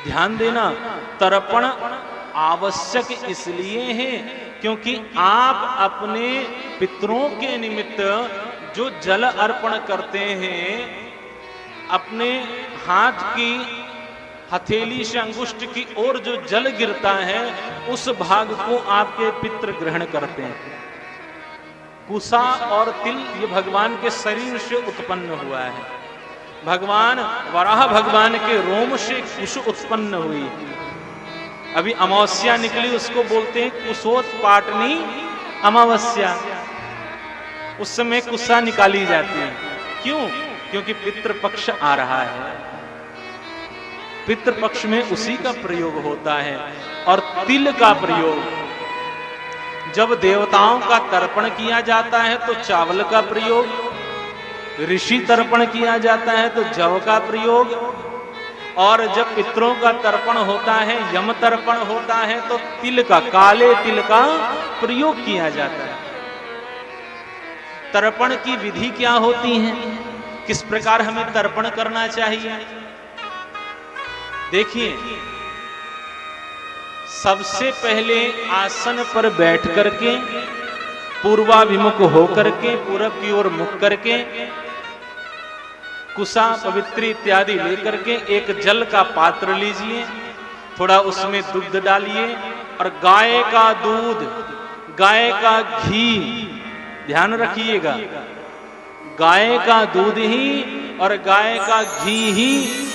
ध्यान देना, तर्पण आवश्यक इसलिए है क्योंकि आप अपने पितरों के निमित्त जो जल अर्पण करते हैं, अपने हाथ की हथेली से अंगुष्ठ की ओर जो जल गिरता है उस भाग को आपके पितृ ग्रहण करते हैं। कुसा और तिल ये भगवान के शरीर से उत्पन्न हुआ है। भगवान वराह भगवान के रोम से कुश उत्पन्न हुई। अभी अमावस्या निकली, उसको बोलते हैं कुशोत्पाटनी अमावस्या। उस समय कुसा निकाली जाती है। क्यों? क्योंकि पितृपक्ष आ रहा है। पितृपक्ष में उसी का प्रयोग होता है। और तिल का प्रयोग जब देवताओं का तर्पण किया जाता है तो चावल का प्रयोग, ऋषि तर्पण किया जाता है तो जव का प्रयोग, और जब पितरों का तर्पण होता है, यम तर्पण होता है तो तिल का, काले तिल का प्रयोग किया जाता है। तर्पण की विधि क्या होती है, किस प्रकार हमें तर्पण करना चाहिए? देखिए, सबसे पहले आसन पर बैठ करके, पूर्वाभिमुख होकर के, पूरब की ओर मुख करके, कुसा पवित्री इत्यादि लेकर के एक जल का पात्र लीजिए, थोड़ा उसमें दुग्ध डालिए और गाय का दूध, गाय का घी, ध्यान रखिएगा, गाय का दूध ही और गाय का घी ही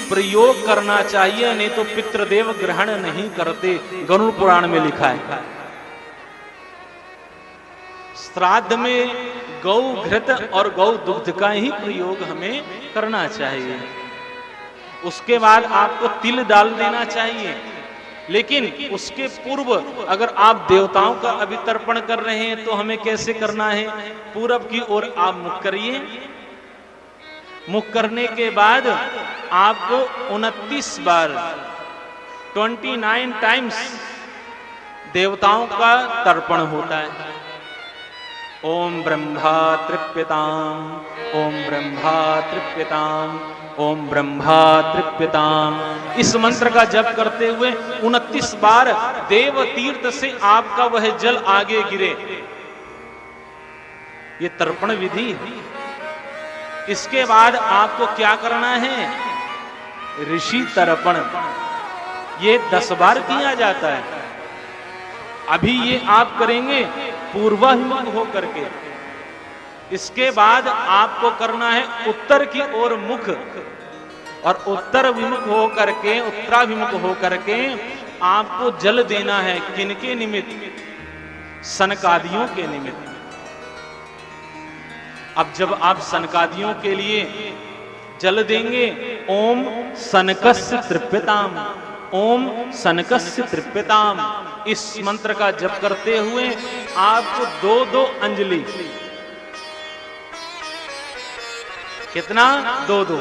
प्रयोग करना चाहिए, नहीं तो पितृदेव ग्रहण नहीं करते। गरुड़ पुराण में लिखा है। श्राद्ध में गौ घृत और गौ दुग्ध का ही प्रयोग हमें करना चाहिए। उसके बाद आपको तिल डाल देना चाहिए। लेकिन उसके पूर्व अगर आप देवताओं का अभी तर्पण कर रहे हैं तो हमें कैसे करना है? पूरब की ओर आप मुख करिए। मुख करने के बाद आपको 29 बार 29 टाइम्स देवताओं का तर्पण होता है। ओम ब्रह्मा तृप्यताम, ओम ब्रह्मा तृप्यताम, ओम ब्रह्मा तृप्यताम, इस मंत्र का जप करते हुए 29 बार देव तीर्थ से आपका वह जल आगे गिरे। ये तर्पण विधि है। इसके बाद आपको क्या करना है? ऋषि तर्पण, ये 10 बार किया जाता है। अभी ये आप करेंगे पूर्वाभिमुख होकर के। इसके बाद आपको करना है उत्तर की ओर मुख, और उत्तर विमुख होकर के, उत्तराभिमुख होकर के आपको जल देना है। किनके निमित्त? सनकादियों के निमित्त। अब जब आप सनकादियों के लिए जल देंगे, ओम सनकस्य तृप्यताम, ओम सनकस्य तृप्यताम, इस मंत्र का जप करते हुए आपको 2-2 अंजलि, कितना? 2-2।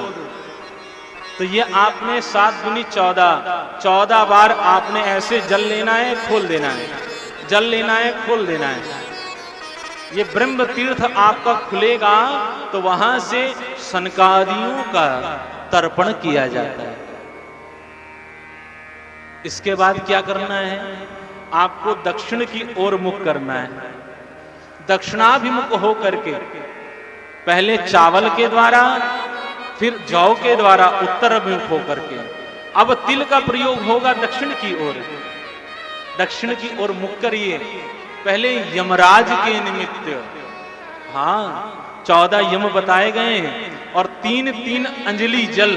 तो ये आपने 7 दूनी 14 बार आपने ऐसे जल लेना है, खोल देना है, जल लेना है, खोल देना है। ये ब्रह्म तीर्थ आपका खुलेगा तो वहां से सनकादियों का तर्पण किया जाता है। इसके बाद क्या करना है? आपको दक्षिण की ओर मुख करना है। दक्षिणाभिमुख होकर के पहले चावल के द्वारा, फिर जौ के द्वारा उत्तर अभिमुख होकर के। अब तिल का प्रयोग होगा दक्षिण की ओर। दक्षिण की ओर मुख करिए। पहले यमराज के निमित्त, हाँ, 14 यम बताए गए हैं और 3-3 अंजलि जल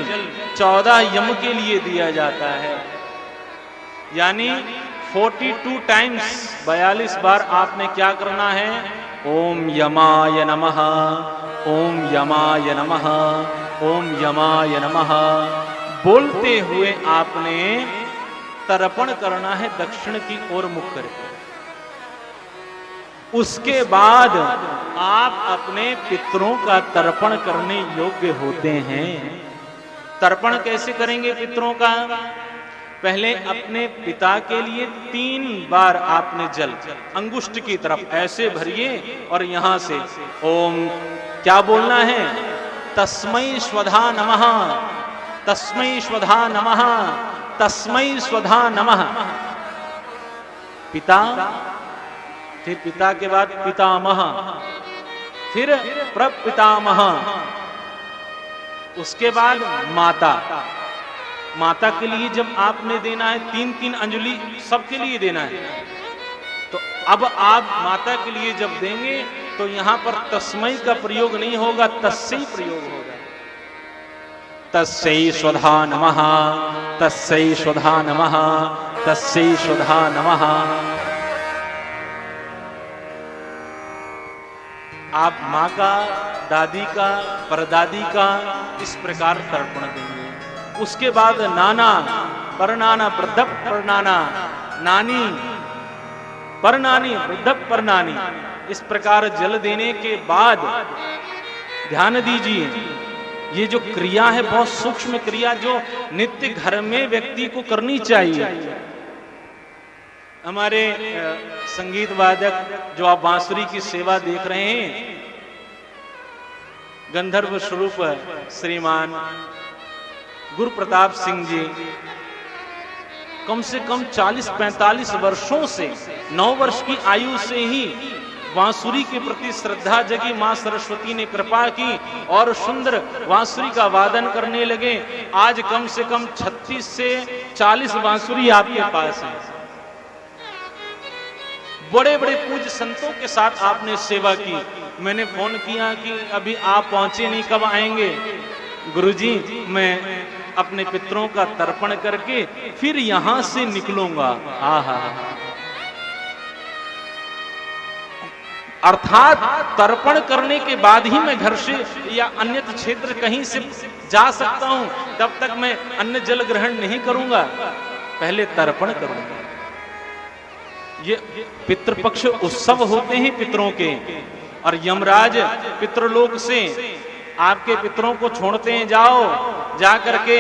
14 यम के लिए दिया जाता है। यानी 42 टाइम्स, 42 बार आपने क्या करना है? ओम यमाय नमः, ओम यमाय नमः, ओम यमाय नमः बोलते हुए आपने तर्पण करना है दक्षिण की ओर मुख करके। उसके बाद आप अपने पितरों का तर्पण करने योग्य होते हैं। तर्पण कैसे करेंगे पितरों का? पहले अपने पिता के लिए 3 बार आपने जल अंगुष्ठ की तरफ ऐसे भरिए और यहां से ओम क्या बोलना है? तस्मै स्वधा नमः, तस्मै स्वधा नमः, तस्मै स्वधा नमः। पिता, फिर पिता के बाद पितामह, फिर प्रपितामह, उसके बाद माता। माता के लिए जब आपने देना है 3-3 अंजलि सबके लिए देना है, तो अब आप माता के लिए जब देंगे तो यहां पर तस्मै का प्रयोग नहीं होगा, तस्मै प्रयोग होगा। तस्मै स्वधा नमः, तस्मै स्वधा नमः, तस्मै स्वधा नमः। आप माँ का, दादी का, परदादी का इस प्रकार तर्पण देंगे। उसके बाद नाना, परनाना, वृद्धक परनाना, नानी, परनानी, वृद्धक परनानी, इस प्रकार जल देने के बाद ध्यान दीजिए, ये जो क्रिया है बहुत सूक्ष्म क्रिया, जो नित्य घर में व्यक्ति को करनी चाहिए। हमारे संगीत वादक जो आप बांसुरी की सेवा देख रहे हैं, गंधर्व स्वरूप श्रीमान गुरु प्रताप सिंह जी कम से कम 40-45 वर्षों से, 9 वर्ष की आयु से ही बांसुरी के प्रति श्रद्धा जगी। मां सरस्वती ने कृपा की और सुंदर बांसुरी का वादन करने लगे। आज कम से कम 36 से 40 बांसुरी आपके पास है। बड़े बड़े पूज्य संतों के साथ आपने सेवा की। मैंने फोन किया कि अभी आप पहुंचे नहीं, कब आएंगे? गुरुजी, मैं अपने पितरों का तर्पण करके फिर यहां से निकलूंगा। आहा, अर्थात तर्पण करने के बाद ही मैं घर से या अन्य क्षेत्र कहीं से जा सकता हूं, तब तक मैं अन्न जल ग्रहण नहीं करूंगा, पहले तर्पण करूंगा। ये पितृपक्ष उत्सव होते हैं पितरों के, और यमराज पितृलोक से आपके पितरों को छोड़ते हैं, जाओ जा करके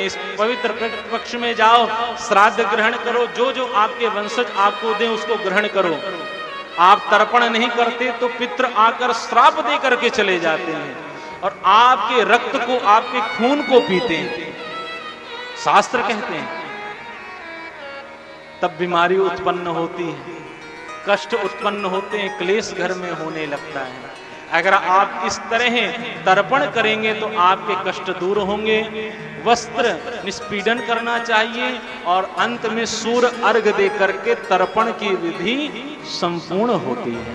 इस पवित्र पक्ष में जाओ, श्राद्ध ग्रहण करो, जो जो आपके वंशज आपको दें उसको ग्रहण करो। आप तर्पण नहीं करते तो पितृ आकर श्राप दे करके चले जाते हैं और आपके रक्त को, आपके खून को पीते हैं, शास्त्र कहते हैं। तब बीमारी उत्पन्न होती है, कष्ट उत्पन्न होते हैं, क्लेश घर में होने लगता है। अगर आप इस तरह तर्पण करेंगे तो आपके कष्ट दूर होंगे। वस्त्र निष्पीडन करना चाहिए और अंत में सूर्य अर्घ दे करके तर्पण की विधि संपूर्ण होती है।